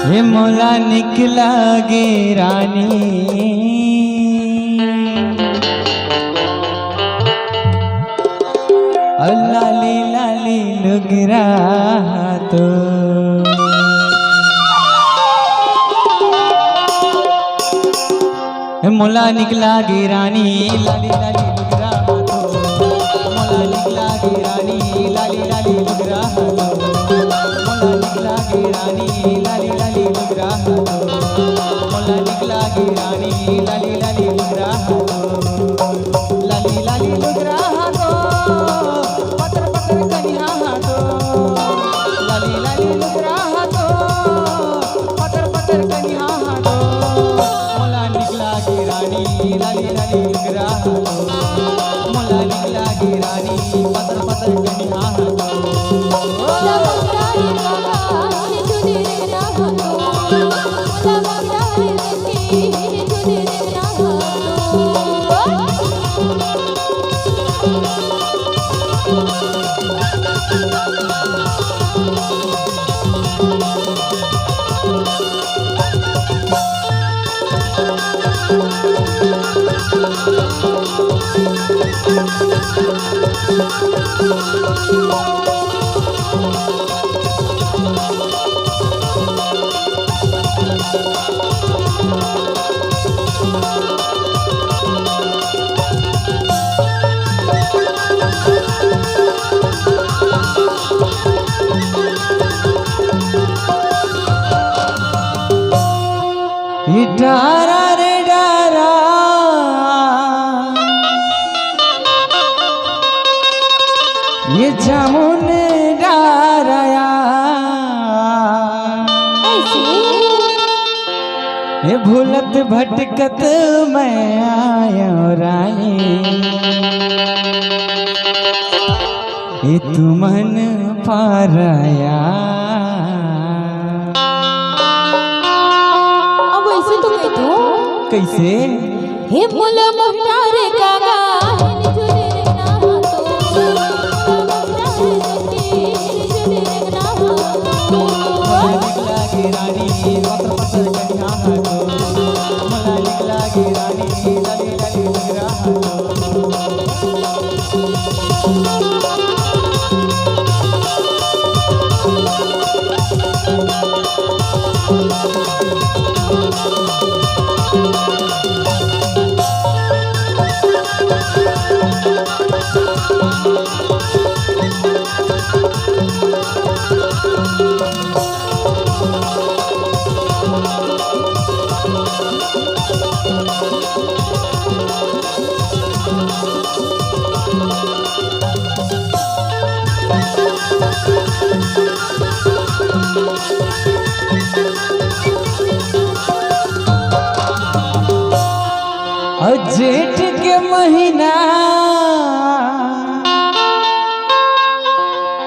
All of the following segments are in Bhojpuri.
हे मोला निकला गे रानी लाली लाली लुगरा तो मोला निकला गे रानी लाली लाली लुगरा तो मोला निकला गे रानी लाली लाली लुगरा तो मोला निकला गे रानी लाली लाली लुगरा तो मोला निकला गे रानी लाली लाली लुगरा तो लाली लाली लुगरा तो पतर पतर कनिया तो लाली लाली लुगरा तो पतर पतर कनिया तो मोला निकला गे रानी लाली लाली लुगरा तो मोला निकला गे रानी पतर पतर कनिया तो डारा रे डारा ये जामुन डाराया ये भूलत भटकत मैं आया रानी ये तुमन पाराया कैसे हे मोला मोहतारे कागा जेठ के महीना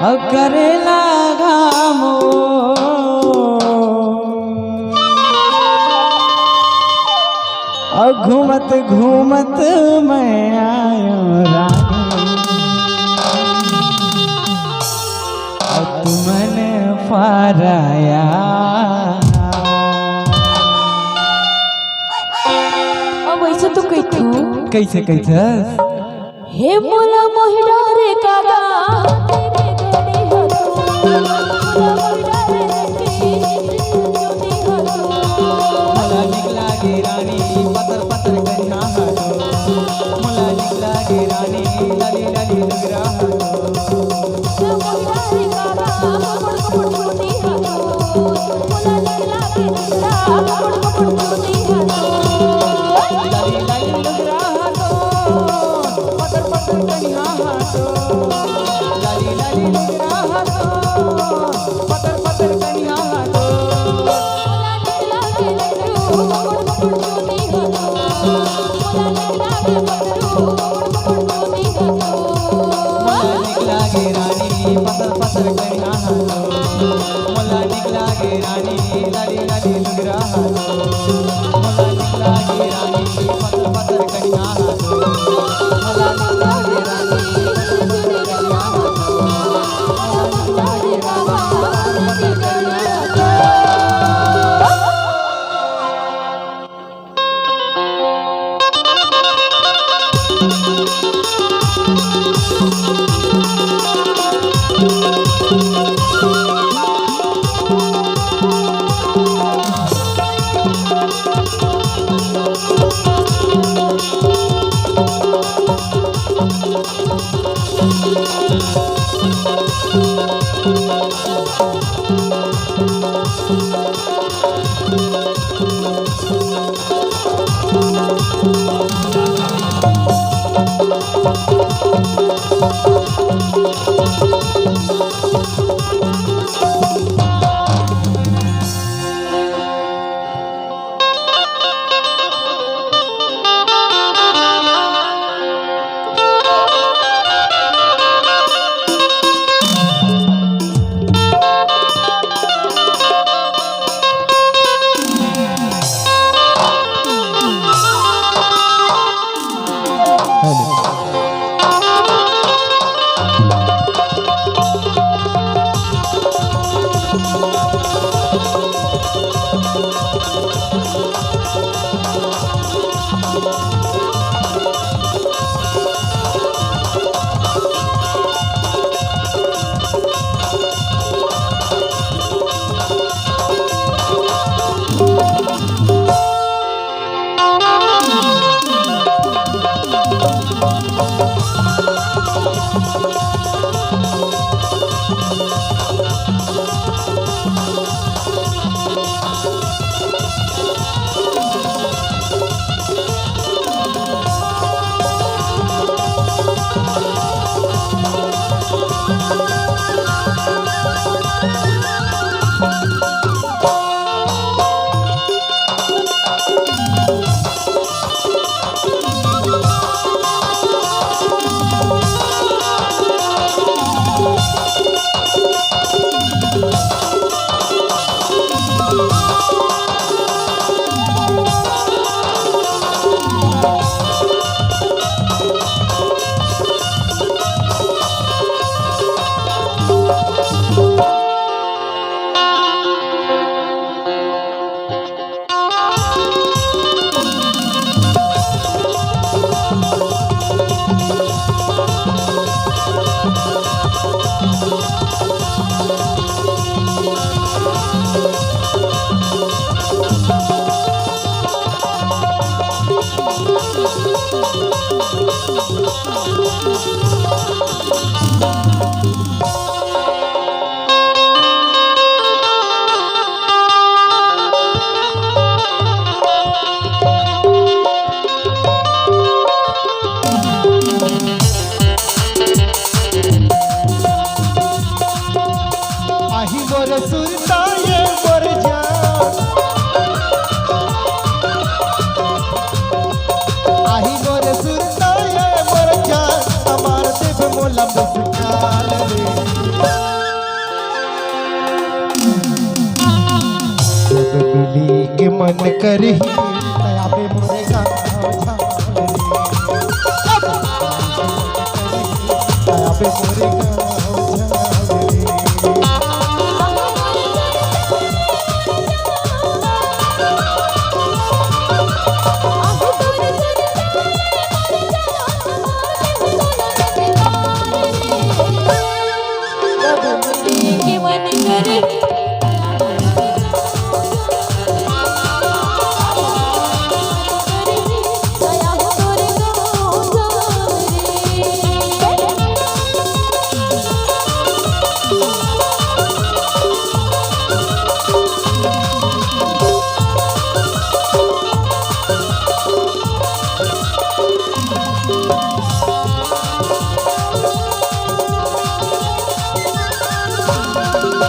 और करेला घामो और घूमत घूमत मैं आयो रानी और तुमन फाराया तो कैसे कैसे हे मोला मोहिडारे कागा मोला निकला गे रानी पतर पतर कन्या मोला निकला गे रानी लाली लाली लुगरा लाली लाली लुगरा पतर पतर कनिया तो हालो मोला निक लागे रानी पतर पतर कनिया हालो मोला निक लागे रानी पतर पतर कनिया हालो मोला निक लागे रानी पतर पतर कनिया हालो। के मन करही दया पे मोरे गाँव